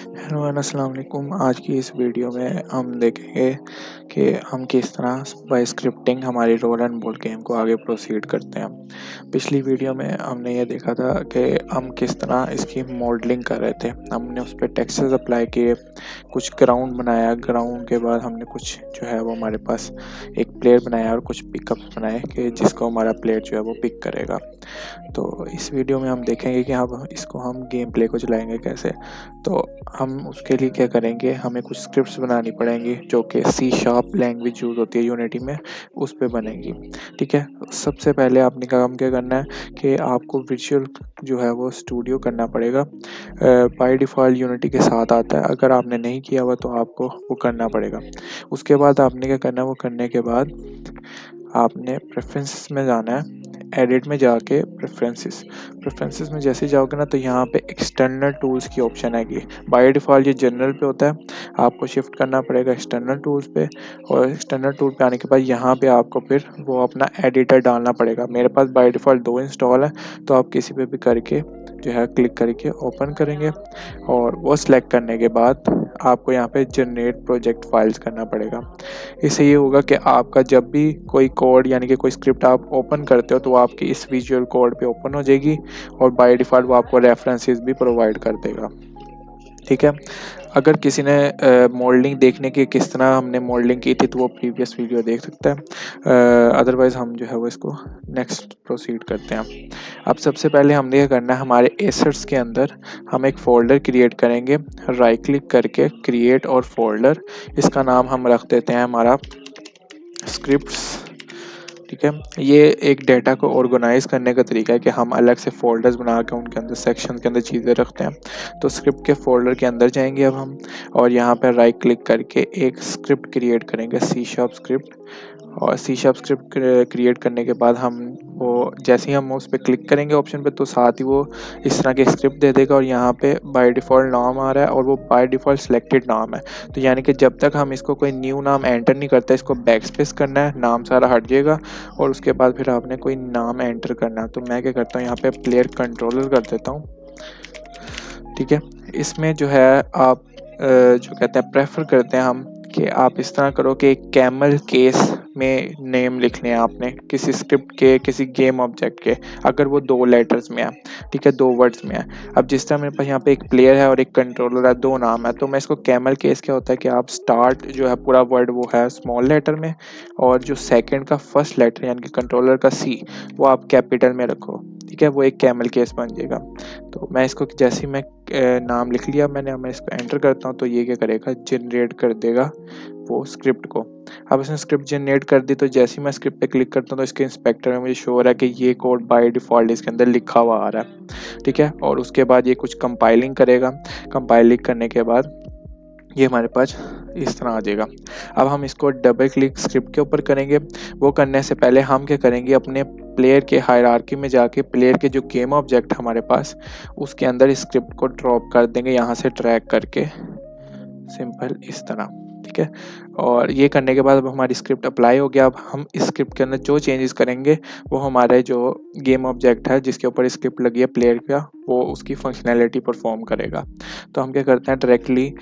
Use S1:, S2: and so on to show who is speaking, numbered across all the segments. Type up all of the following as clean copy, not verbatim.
S1: Hello and अस्सलाम वालेकुम। आज की इस वीडियो में हम देखेंगे कि हम किस तरह बाय स्क्रिप्टिंग हमारी रोल एंड बोल गेम को आगे प्रोसीड करते हैं। पिछली वीडियो में हमने ये देखा था कि हम किस तरह इसकी मॉडलिंग कर रहे थे। हमने उस पर टेक्सचर्स अप्लाई किए, कुछ ग्राउंड बनाया। ग्राउंड के बाद हमने कुछ जो है वो हमारे पास एक प्लेयर बनाया और कुछ पिकअप्स बनाए कि जिसको हमारा प्लेयर जो है वो पिक करेगा। तो इस वीडियो में हम देखेंगे कि हम इसको हम गेम प्ले को चलाएंगे कैसे। तो हम उसके लिए क्या करेंगे, हमें कुछ स्क्रिप्ट्स बनानी पड़ेंगी जो कि सी शार्प लैंग्वेज यूज़ होती है यूनिटी में, उस पे बनेगी। ठीक है, सबसे पहले आपने काम क्या करना है कि आपको विजुअल जो है वो स्टूडियो करना पड़ेगा। बाय डिफ़ॉल्ट यूनिटी के साथ आता है, अगर आपने नहीं किया हुआ तो आपको वो करना पड़ेगा। उसके बाद आपने क्या करना है, वो करने के बाद आपने प्रेफरेंसेस में जाना है। एडिट में जाके प्रेफरेंसेस में जैसे जाओगे ना, तो यहाँ पे एक्सटर्नल टूल्स की ऑप्शन आएगी। बाय डिफ़ॉल्ट ये जनरल पे होता है, आपको शिफ्ट करना पड़ेगा एक्सटर्नल टूल्स पे। और एक्सटर्नल टूल पे आने के बाद यहाँ पे आपको फिर वो अपना एडिटर डालना पड़ेगा। मेरे पास बाय डिफ़ॉल्ट 2 इंस्टॉल है, तो आप किसी पे भी करके जो है क्लिक करके ओपन करेंगे। और वो सिलेक्ट करने के बाद आपको यहाँ पे जनरेट प्रोजेक्ट फाइल्स करना पड़ेगा। इससे ये होगा कि आपका जब भी कोई कोड यानी कि कोई स्क्रिप्ट आप ओपन करते हो तो वो आपकी इस विजुअल कोड पे ओपन हो जाएगी और बाय डिफ़ॉल्ट वो आपको रेफरेंसेस भी प्रोवाइड कर देगा। ठीक है, अगर किसी ने मॉडलिंग देखने की किस तरह हमने मॉडलिंग की थी तो वो प्रीवियस वीडियो देख सकता है। अदरवाइज़ हम जो है वो इसको नेक्स्ट प्रोसीड करते हैं। अब सबसे पहले हमने क्या करना है, हमारे एसेट्स के अंदर हम एक फ़ोल्डर क्रिएट करेंगे। राइट क्लिक करके क्रिएट और फोल्डर, इसका नाम हम रख देते हैं हमारा स्क्रिप्ट्स। ठीक है, ये एक डेटा को ऑर्गेनाइज करने का तरीका है कि हम अलग से फोल्डर्स बना के उनके अंदर सेक्शन के अंदर चीज़ें रखते हैं। तो स्क्रिप्ट के फोल्डर के अंदर जाएंगे अब हम, और यहाँ पर राइट क्लिक करके एक स्क्रिप्ट क्रिएट करेंगे, सी शार्प स्क्रिप्ट। और सी शार्प स्क्रिप्ट क्रिएट करने के बाद हम वो जैसे ही हम उस पर क्लिक करेंगे ऑप्शन पे, तो साथ ही वो इस तरह के स्क्रिप्ट दे देगा। और यहाँ पे बाय डिफ़ॉल्ट नाम आ रहा है और वो बाय डिफ़ॉल्ट सिलेक्टेड नाम है। तो यानी कि जब तक हम इसको कोई न्यू नाम एंटर नहीं करते, इसको बैक स्पेस करना है, नाम सारा हट जाएगा और उसके बाद फिर आपने कोई नाम एंटर करना है। तो मैं क्या करता हूँ, यहाँ पे प्लेयर कंट्रोलर कर देता हूँ। ठीक है, इसमें जो है आप जो कहते हैं प्रेफर करते हैं हम कि आप इस तरह करो कि कैमल केस में नेम लिख लें आपने किसी स्क्रिप्ट के, किसी गेम ऑब्जेक्ट के, अगर वो 2 लेटर्स में है। ठीक है, 2 वर्ड्स में है। अब जिस तरह मेरे पास यहाँ पे एक प्लेयर है और एक कंट्रोलर है, 2 नाम है, तो मैं इसको कैमल केस क्या होता है कि आप स्टार्ट जो है पूरा वर्ड वो है स्मॉल लेटर में, और जो सेकंड का फर्स्ट लेटर यानी कि कंट्रोलर का सी, वो आप कैपिटल में रखो। ठीक है, वो एक कैमल केस बन जाएगा। तो मैं इसको जैसे ही मैं नाम लिख लिया मैंने, अब मैं इसको एंटर करता हूँ तो ये क्या करेगा, जनरेट कर देगा वो स्क्रिप्ट को। अब इसने स्क्रिप्ट जनरेट कर दी, तो जैसे ही मैं स्क्रिप्ट पे क्लिक करता हूँ तो इसके इंस्पेक्टर में मुझे शो हो रहा है कि ये कोड बाय डिफ़ॉल्ट इसके अंदर लिखा हुआ आ रहा है। ठीक है, और उसके बाद ये कुछ कंपाइलिंग करेगा। कंपाइलिंग करने के बाद ये हमारे पास इस तरह आ जाएगा। अब हम इसको डबल क्लिक स्क्रिप्ट के ऊपर करेंगे। वो करने से पहले हम क्या करेंगे, अपने प्लेयर के हायरार्की में जाके प्लेयर के जो गेम ऑब्जेक्ट हमारे पास, उसके अंदर स्क्रिप्ट को ड्रॉप कर देंगे यहाँ से ड्रैग करके, सिंपल इस तरह। ठीक है, और ये करने के बाद अब हमारी स्क्रिप्ट अप्लाई हो गया। अब हम इस स्क्रिप्ट के अंदर जो चेंजेस करेंगे वो हमारे जो गेम ऑब्जेक्ट है जिसके ऊपर स्क्रिप्ट लगी है प्लेयर का, वो उसकी फंक्शनैलिटी परफॉर्म करेगा। तो हम क्या करते हैं, डायरेक्टली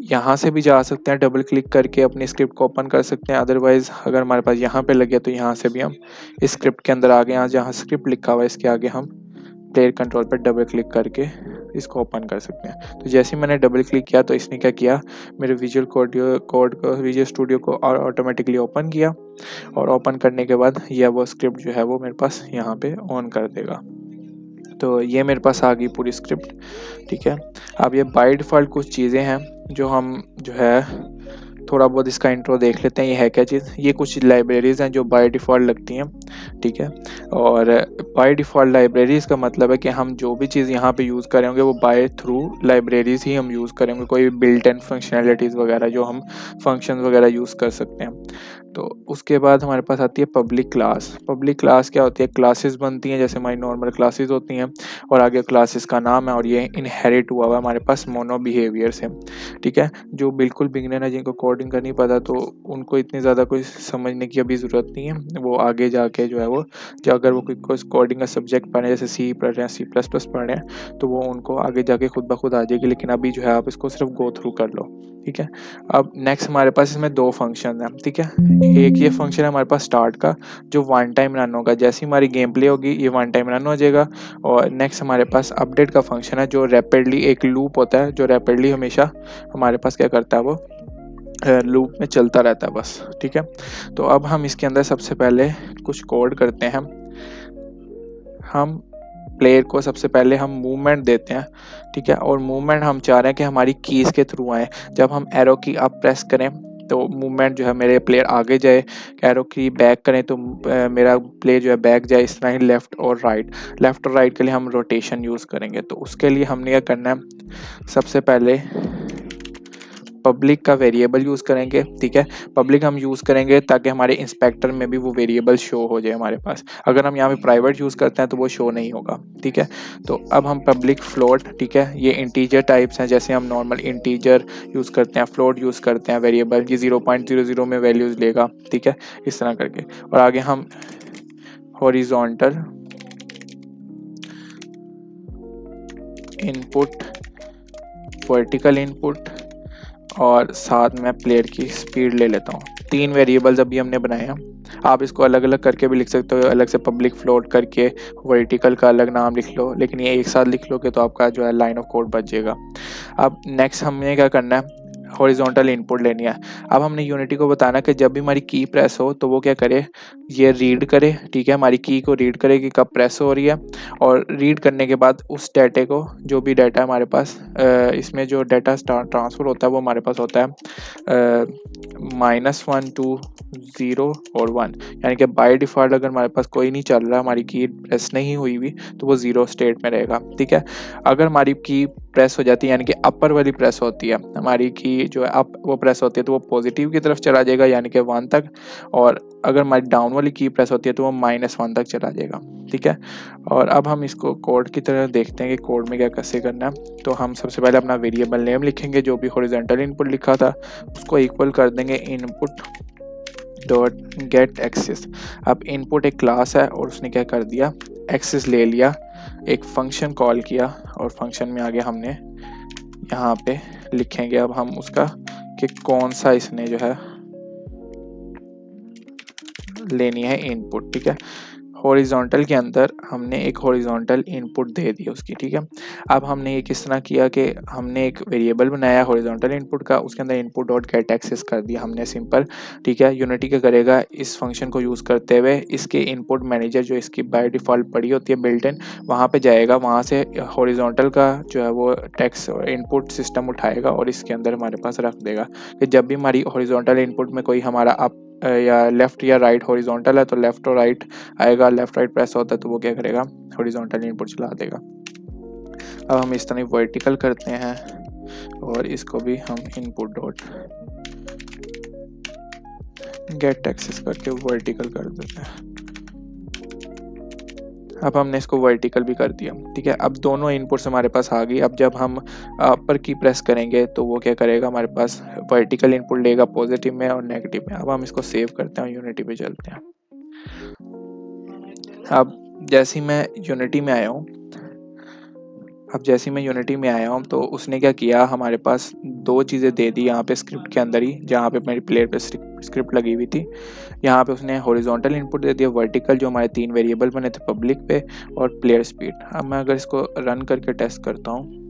S1: यहाँ से भी जा सकते हैं, डबल क्लिक करके अपनी स्क्रिप्ट को ओपन कर सकते हैं। अदरवाइज़ अगर हमारे पास यहाँ पे लगे तो यहाँ से भी हम इस स्क्रिप्ट के अंदर आ गए, यहाँ जहाँ स्क्रिप्ट लिखा हुआ है इसके आगे हम प्लेयर कंट्रोल पर डबल क्लिक करके इसको ओपन कर सकते हैं। तो जैसे ही मैंने डबल क्लिक किया तो इसने क्या किया, मेरे विजुअल कोड को, विजुअल स्टूडियो को ऑटोमेटिकली ओपन किया। और ओपन करने के बाद यह वो स्क्रिप्ट जो है वो मेरे पास यहाँ पे ऑन कर देगा। तो ये मेरे पास आ गई पूरी स्क्रिप्ट। ठीक है, अब ये बाय डिफ़ॉल्ट कुछ चीज़ें हैं जो हम जो है थोड़ा बहुत इसका इंट्रो देख लेते हैं। ये है क्या चीज़, ये कुछ लाइब्रेरीज़ हैं जो बाय डिफ़ॉल्ट लगती हैं। ठीक है, और बाय डिफ़ॉल्ट लाइब्रेरीज़ का मतलब है कि हम जो भी चीज़ यहाँ पे यूज़ करेंगे वो बाय थ्रू लाइब्रेरीज़ ही हम यूज़ करेंगे, कोई बिल्ट इन फंक्शनैलिटीज़ वगैरह जो हम फंक्शंस वगैरह यूज़ कर सकते हैं। तो उसके बाद हमारे पास आती है पब्लिक क्लास। पब्लिक क्लास क्या होती है, क्लासेस बनती हैं जैसे हमारी नॉर्मल क्लासेस होती हैं, और आगे क्लासेस का नाम है, और ये इनहेरिट हुआ हुआ हमारे पास मोनो बिहेवियर से। ठीक है, जो बिल्कुल बिगिनर है जिनको कोड कोडिंग का नहीं पता तो उनको इतनी ज़्यादा कोई समझने की अभी ज़रूरत नहीं है। वो आगे जाके जो है वो जो अगर वो कोई कोडिंग का सब्जेक्ट पढ़ रहे हैं, जैसे सी पढ़ रहे हैं, सी प्लस प्लस पढ़ रहे हैं, तो वो उनको आगे जाके खुद ब खुद आ जाएगी। लेकिन अभी जो है आप इसको सिर्फ गो थ्रू कर लो, ठीक है। अब नेक्स्ट हमारे पास इसमें 2 फंक्शन हैं, ठीक है। एक ये फंक्शन है हमारे पास स्टार्ट का, जो वन टाइम रन होगा, जैसे ही हमारी गेम प्ले होगी ये वन टाइम रन हो जाएगा। और नेक्स्ट हमारे पास अपडेट का फंक्शन है, जो रैपिडली एक लूप होता है, जो रैपिडली हमेशा हमारे पास क्या करता है, वो लूप में चलता रहता है बस, ठीक है। तो अब हम इसके अंदर सबसे पहले कुछ कोड करते हैं। हम प्लेयर को सबसे पहले हम मूवमेंट देते हैं, ठीक है। और मूवमेंट हम चाह रहे हैं कि हमारी कीज़ के थ्रू आए। जब हम एरो की अप प्रेस करें तो मूवमेंट जो है मेरे प्लेयर आगे जाए, एरो की बैक करें तो मेरा प्लेयर जो है बैक जाए। इस तरह ही लेफ़्ट और राइट के लिए हम रोटेशन यूज़ करेंगे। तो उसके लिए हमने क्या करना है, सबसे पहले पब्लिक का वेरिएबल यूज़ करेंगे, ठीक है। पब्लिक हम यूज़ करेंगे ताकि हमारे इंस्पेक्टर में भी वो वेरिएबल शो हो जाए हमारे पास। अगर हम यहाँ पे प्राइवेट यूज़ करते हैं तो वो शो नहीं होगा, ठीक है। तो अब हम पब्लिक फ्लोट, ठीक है, ये इंटीजर टाइप्स हैं, जैसे हम नॉर्मल इंटीजर यूज़ करते हैं, फ्लोट यूज़ करते हैं, वेरिएबल ये 0.00 में वैल्यूज़ लेगा, ठीक है, इस तरह करके। और आगे हम हॉरिजॉन्टल इनपुट, वर्टिकल इनपुट और साथ में प्लेयर की स्पीड ले लेता हूँ। 3 वेरिएबल्स अभी हमने बनाए हैं। आप इसको अलग अलग करके भी लिख सकते हो, अलग से पब्लिक फ्लोट करके वर्टिकल का अलग नाम लिख लो, लेकिन ये एक साथ लिख लोगे तो आपका जो है लाइन ऑफ कोड बच जाएगा। अब नेक्स्ट हमें क्या करना है, हॉरिजॉन्टल इनपुट लेनी है। अब हमने यूनिटी को बताना कि जब भी हमारी की प्रेस हो तो वो क्या करे, ये रीड करे, ठीक है, हमारी की को रीड करे कि कब प्रेस हो रही है। और रीड करने के बाद उस डाटे को, जो भी डाटा हमारे पास इसमें जो डाटा ट्रांसफ़र होता है वो हमारे पास होता है -1 to 0 और 1, यानी कि बाय डिफ़ॉल्ट अगर हमारे पास कोई नहीं चल रहा, हमारी की प्रेस नहीं हुई हुई, तो वो 0 स्टेट में रहेगा, ठीक है। अगर हमारी की प्रेस हो जाती है, यानी कि अपर वाली प्रेस होती है, हमारी की जो है अप वो प्रेस होती है, तो वो पॉजिटिव की तरफ चला जाएगा, यानी कि 1 तक। और अगर हमारी डाउन वाली की प्रेस होती है तो वो -1 तक चला जाएगा, ठीक है। और अब हम इसको कोड की तरह देखते हैं कि कोड में क्या कैसे करना है। तो हम सबसे पहले अपना वेरिएबल नेम लिखेंगे, जो भी हॉरिजॉन्टल इनपुट लिखा था उसको इक्वल कर देंगे इनपुट डॉट गेट एक्सेस। अब इनपुट एक क्लास है और उसने क्या कर दिया, एक्सेस ले लिया, एक फंक्शन कॉल किया और फंक्शन में आगे हमने यहाँ पे लिखेंगे अब हम उसका कि कौन सा इसने जो है लेनी है इनपुट, ठीक है। हॉरिजॉन्टल के अंदर हमने एक हॉरिजॉन्टल इनपुट दे दी उसकी, ठीक है। अब हमने ये किस तरह किया कि हमने एक वेरिएबल बनाया हॉरिजॉन्टल इनपुट का, उसके अंदर इनपुट डॉट गेट एक्सेस कर दिया हमने सिंपल, ठीक है। यूनिटी क्या करेगा, इस फंक्शन को यूज़ करते हुए इसके इनपुट मैनेजर जो इसकी बाय डिफ़ॉल्ट पड़ी होती है बिल्ट इन, वहाँ पे जाएगा, वहाँ से हॉरिजॉन्टल का जो है वो टेक्स्ट इनपुट सिस्टम उठाएगा और इसके अंदर हमारे पास रख देगा कि जब भी हमारी हॉरिजॉन्टल इनपुट में कोई हमारा अप या लेफ़्ट या राइट हॉरिजॉन्टल है तो लेफ़्ट और राइट आएगा, लेफ़्ट राइट प्रेस होता है तो वो क्या करेगा, हॉरिजॉन्टल इनपुट चला देगा। अब हम इस तरह वर्टिकल करते हैं और इसको भी हम इनपुट डॉट गेट एक्सेस करके वर्टिकल कर देते हैं। अब हमने इसको वर्टिकल भी कर दिया, ठीक है। अब दोनों इनपुट्स हमारे पास आ गई। अब जब हम अपर की प्रेस करेंगे तो वो क्या करेगा, हमारे पास वर्टिकल इनपुट लेगा पॉजिटिव में और नेगेटिव में। अब हम इसको सेव करते हैं और यूनिटी पे चलते हैं। अब जैसे ही मैं यूनिटी में आया हूँ तो उसने क्या किया, हमारे पास 2 चीज़ें दे दी यहाँ पे स्क्रिप्ट के अंदर ही, जहाँ पे मेरी प्लेयर पे स्क्रिप्ट लगी हुई थी। यहाँ पे उसने हॉरिजॉन्टल इनपुट दे दिया, वर्टिकल जो हमारे 3 वेरिएबल बने थे पब्लिक पे, और प्लेयर स्पीड। अब मैं अगर इसको रन करके टेस्ट करता हूँ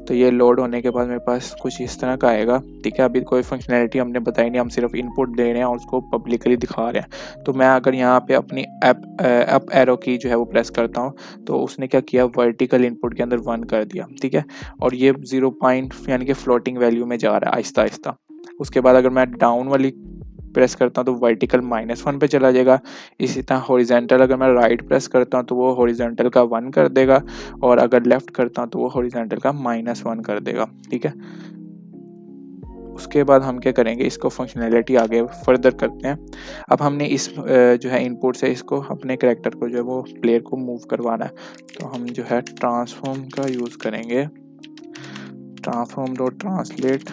S1: तो ये लोड होने के बाद मेरे पास कुछ इस तरह का आएगा, ठीक है। अभी कोई फंक्शनैलिटी हमने बताई नहीं, हम सिर्फ इनपुट दे रहे हैं और उसको पब्लिकली दिखा रहे हैं। तो मैं अगर यहाँ पे अपनी अप एरो की जो है वो प्रेस करता हूँ तो उसने क्या किया, वर्टिकल इनपुट के अंदर 1 कर दिया, ठीक है। और ये 0 पॉइंट यानी कि फ्लोटिंग वैल्यू में जा रहा है आहिस्ता आहिस्ता। उसके बाद अगर मैं डाउन वाली प्रेस करता हूँ तो वर्टिकल -1 पे चला जाएगा। इसी तरह हॉरिजॉन्टल अगर मैं राइट प्रेस करता हूँ तो वो हॉरिजॉन्टल का 1 कर देगा, और अगर लेफ्ट करता हूँ तो वो हॉरिजॉन्टल का -1 कर देगा, ठीक है। उसके बाद हम क्या करेंगे, इसको फंक्शनैलिटी आगे फर्दर करते हैं। अब हमने इस जो है इनपुट से इसको अपने कैरेक्टर को जो है वो प्लेयर को मूव करवाना है। तो हम जो है ट्रांसफॉर्म का यूज़ करेंगे, transform dot translate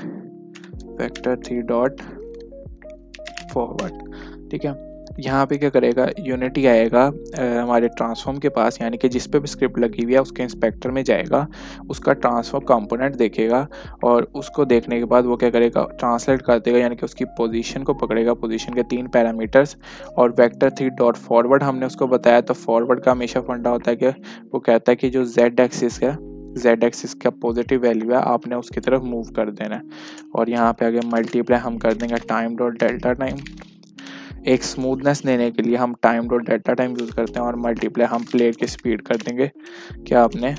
S1: vector 3 dot forward. ठीक है, यहाँ पे क्या करेगा, यूनिटी आएगा हमारे ट्रांसफॉर्म के पास, यानी कि जिस पे भी स्क्रिप्ट लगी हुई है उसके इंस्पेक्टर में जाएगा, उसका ट्रांसफॉर्म कंपोनेंट देखेगा और उसको देखने के बाद वो क्या करेगा, ट्रांसलेट कर देगा, यानी कि उसकी पोजीशन को पकड़ेगा, पोजीशन के 3 पैरामीटर्स, और वेक्टर 3 डॉट फॉरवर्ड हमने उसको बताया। तो फॉरवर्ड का हमेशा फंडा होता है कि वो कहता है कि जो जेड एक्सिस है, जेड एक्सिस का पॉजिटिव वैल्यू है आपने उसकी तरफ मूव कर देना है। और यहाँ पे आगे मल्टीप्लाई हम कर देंगे टाइम डॉट डेल्टा टाइम। एक स्मूथनेस देने के लिए हम time dot delta time use करते हैं, और मल्टीप्लाई हम प्लेयर की स्पीड कर देंगे कि आपने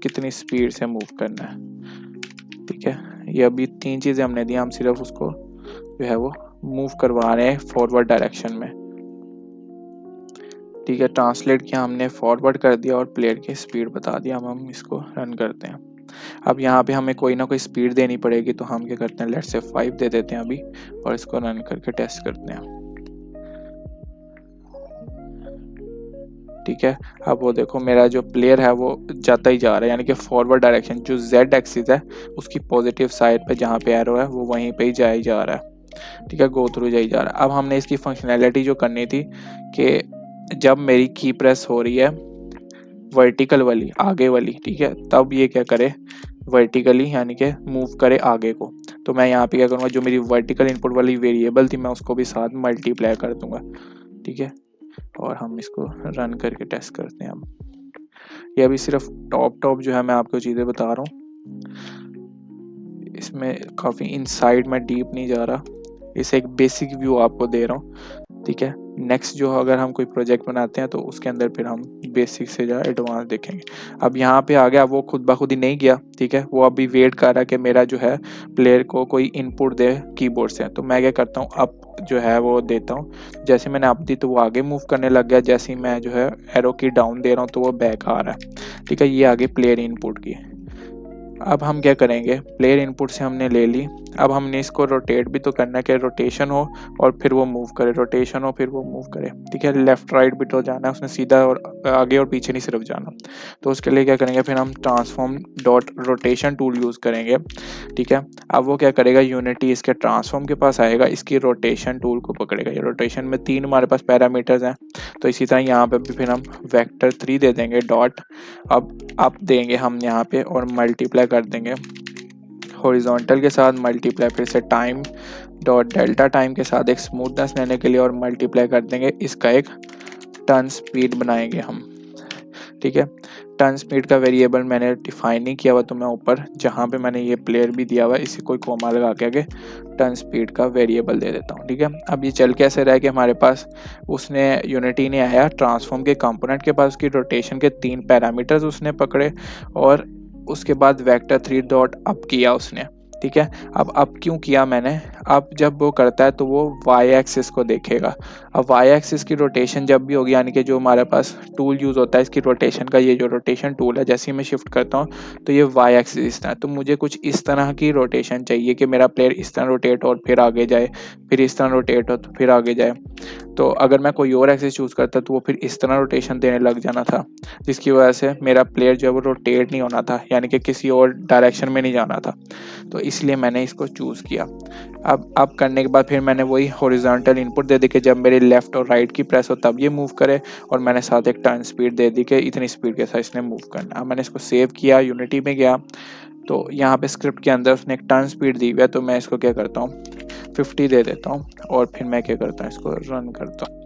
S1: कितनी स्पीड से मूव करना है। ठीक है, ये अभी 3 चीज़ें हमने दी, हम सिर्फ उसको जो है वो मूव करवा रहे हैं फॉरवर्ड डायरेक्शन में। ठीक है, ट्रांसलेट किया हमने, फॉरवर्ड कर दिया और प्लेयर की स्पीड बता दिया। अब हम इसको रन करते हैं। अब यहाँ पे हमें कोई ना कोई स्पीड देनी पड़ेगी, तो हम क्या करते हैं, लेट्स से 5 दे देते हैं अभी, और इसको रन करके टेस्ट करते हैं। ठीक है, अब वो देखो मेरा जो प्लेयर है वो जाता ही जा रहा है, यानी कि फॉरवर्ड डायरेक्शन जो जेड एक्सिस है उसकी पॉजिटिव साइड पे जहाँ पे एरो है वो वहीं पे ही जा ही जा रहा है। ठीक है, गो थ्रू जा ही जा रहा है। अब हमने इसकी फंक्शनैलिटी जो करनी थी कि जब मेरी की प्रेस हो रही है वर्टिकल वाली, आगे वाली, ठीक है, तब ये क्या करे, वर्टिकली यानी कि मूव करे आगे को। तो मैं यहाँ पे क्या करूँगा, जो मेरी वर्टिकल इनपुट वाली वेरिएबल थी मैं उसको भी साथ मल्टीप्लाई कर दूंगा। ठीक है, और हम इसको रन करके टेस्ट करते हैं। अब ये अभी सिर्फ टॉप जो है मैं आपको चीज़ें बता रहा हूँ, इसमें काफ़ी इनसाइड में डीप नहीं जा रहा, इसे एक बेसिक व्यू आपको दे रहा हूँ। ठीक है, नेक्स्ट जो अगर हम कोई प्रोजेक्ट बनाते हैं तो उसके अंदर फिर हम बेसिक से जो है एडवांस देखेंगे। अब यहाँ पे आ गया, वो खुद ब खुद ही नहीं गया। ठीक है, वो अभी वेट कर रहा है कि मेरा जो है प्लेयर को कोई इनपुट दे कीबोर्ड से। तो मैं क्या करता हूँ, अप जो है वो देता हूँ, जैसे मैंने अप दी तो वो आगे मूव करने लग गया, जैसे ही मैं जो है एरो की डाउन दे रहा हूँ तो वो बैक आ रहा है। ठीक है, ये आगे प्लेयर इनपुट की। अब हम क्या करेंगे, प्लेयर इनपुट से हमने ले ली, अब हमने इसको रोटेट भी तो करना है कि रोटेशन हो और फिर वो मूव करे, रोटेशन हो फिर वो मूव करे। ठीक है, लेफ्ट राइट भी तो जाना है उसने, सीधा और आगे और पीछे नहीं सिर्फ जाना। तो उसके लिए क्या करेंगे, फिर हम transform dot rotation tool use करेंगे। ठीक है, अब वो क्या करेगा, यूनिटी इसके ट्रांसफॉर्म के पास आएगा, इसकी रोटेशन टूल को पकड़ेगा। ये रोटेशन में 3 हमारे पास पैरामीटर्स हैं, तो इसी तरह यहाँ पे भी फिर हम वेक्टर 3 दे देंगे डॉट, अब देंगे हम यहाँ पे और मल्टीप्लाई कर देंगे हॉरिजॉन्टल के साथ, मल्टीप्लाई फिर से टाइम डॉट डेल्टा टाइम के साथ एक स्मूथनेस लेने के लिए, और मल्टीप्लाई कर देंगे, इसका एक टर्न स्पीड बनाएंगे हम। ठीक है, टर्न स्पीड का वेरिएबल मैंने डिफाइन नहीं किया हुआ, तो मैं ऊपर जहाँ पे मैंने ये प्लेयर भी दिया हुआ है इसी कोई कोमा लगा के आगे टर्न स्पीड का वेरिएबल दे देता हूँ। ठीक है, अब ये चल कैसे रहा है कि हमारे पास उसने यूनिटी ने आया, ट्रांसफॉर्म के कंपोनेंट के पास उसकी रोटेशन के 3 पैरामीटर्स उसने पकड़े, और उसके बाद वेक्टर 3 डॉट अप किया उसने। ठीक है, अब अप क्यों किया मैंने, अब जब वो करता है तो वो वाई एक्सिस को देखेगा। अब वाई एक्सिस की रोटेशन जब भी होगी, यानी कि जो हमारे पास टूल यूज़ होता है इसकी रोटेशन का, ये जो रोटेशन टूल है, जैसे ही मैं शिफ्ट करता हूँ तो ये वाई एक्सिस इस तरह, तो मुझे कुछ इस तरह की रोटेशन चाहिए कि मेरा प्लेयर इस तरह रोटेट हो और फिर आगे जाए, फिर इस तरह रोटेट हो तो फिर आगे जाए। तो अगर मैं कोई और एक्सिस चूज़ करता तो वो फिर इस तरह रोटेशन देने लग जाना था, जिसकी वजह से मेरा प्लेयर जो है वो रोटेट नहीं होना था, यानी कि किसी और डायरेक्शन में नहीं जाना था। तो इसलिए मैंने इसको चूज़ किया। अब करने के बाद फिर मैंने वही हॉरिजॉन्टल इनपुट दे दी कि जब मेरे लेफ्ट और राइट की प्रेस हो तब ये मूव करे, और मैंने साथ एक टर्न स्पीड दे दी कि इतनी स्पीड के साथ इसने मूव करना। अब मैंने इसको सेव किया, यूनिटी में गया, तो यहाँ पे स्क्रिप्ट के अंदर उसने एक टर्न स्पीड दी हुई है, तो मैं इसको क्या करता हूँ 50 दे देता हूँ, और फिर मैं क्या करता हूँ इसको रन करता हूँ।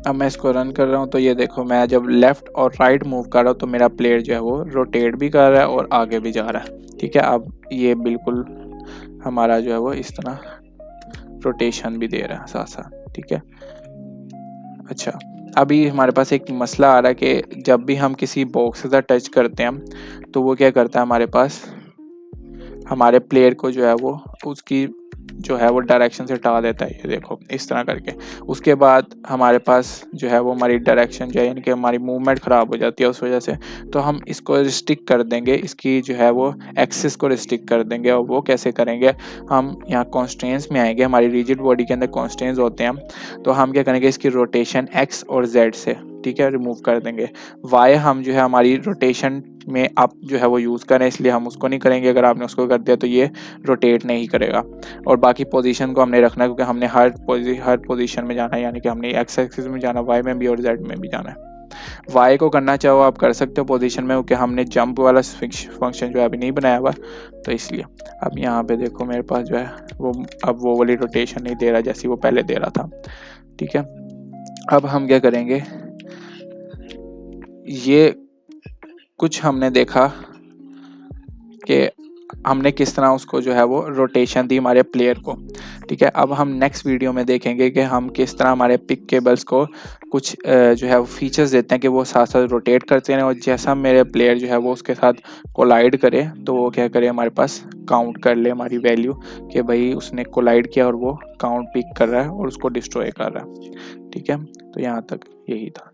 S1: अब मैं इसको रन कर रहा हूँ तो ये देखो मैं जब लेफ़्ट और राइट मूव कर रहा हूँ तो मेरा प्लेयर जो है वो रोटेट भी कर रहा है और आगे भी जा रहा है। ठीक है, अब ये बिल्कुल हमारा जो है वो इस तरह रोटेशन भी दे रहा है साथ साथ। ठीक है, अच्छा, अभी हमारे पास एक मसला आ रहा है कि जब भी हम किसी बॉक्स के साथ टच करते हैं तो वो क्या करता है, हमारे पास हमारे प्लेयर को जो है वो उसकी जो है वो डायरेक्शन से हटा देता है, ये देखो इस तरह करके। उसके बाद हमारे पास जो है वो हमारी डायरेक्शन जो है, यानी कि हमारी मूवमेंट ख़राब हो जाती है उस वजह से। तो हम इसको रिस्ट्रिक्ट कर देंगे, इसकी जो है वो एक्सिस को रिस्ट्रिक्ट कर देंगे। और वो कैसे करेंगे, हम यहाँ कॉन्स्टेंट्स में आएंगे, हमारी रिजिड बॉडी के अंदर कॉन्स्टेंट्स होते हैं। तो हम क्या करेंगे, इसकी रोटेशन एक्स और जेड से ठीक है, रिमूव कर देंगे। वाई हम जो है हमारी रोटेशन में अप जो है वो यूज़ करें, इसलिए हम उसको नहीं करेंगे। अगर आपने उसको कर दिया तो ये रोटेट नहीं करेगा। और बाकी पोजीशन को हमने रखना है, क्योंकि हमने हर पोजीशन में जाना है, यानी कि हमने एक्स एक्सिस में जाना, वाई में भी और जेड में भी जाना है। वाई को करना चाहो आप कर सकते हो पोजीशन में, क्योंकि हमने जंप वाला फंक्शन जो है अभी नहीं बनाया हुआ, तो इसलिए। अब यहाँ पे देखो मेरे पास जो है वो अब वो वाली रोटेशन नहीं दे रहा जैसी वो पहले दे रहा था, ठीक है। अब हम क्या करेंगे, ये कुछ हमने देखा कि हमने किस तरह उसको जो है वो रोटेशन दी हमारे प्लेयर को, ठीक है। अब हम नेक्स्ट वीडियो में देखेंगे कि हम किस तरह हमारे पिक केबल्स को कुछ जो है वो फीचर्स देते हैं कि वो साथ साथ रोटेट करते हैं, और जैसा मेरे प्लेयर जो है वो उसके साथ कोलाइड करे तो वो क्या करे, हमारे पास काउंट कर ले हमारी वैल्यू कि भाई उसने कोलाइड किया और वो काउंट पिक कर रहा है और उसको डिस्ट्रॉय कर रहा है, ठीक है। तो यहाँ तक यही था।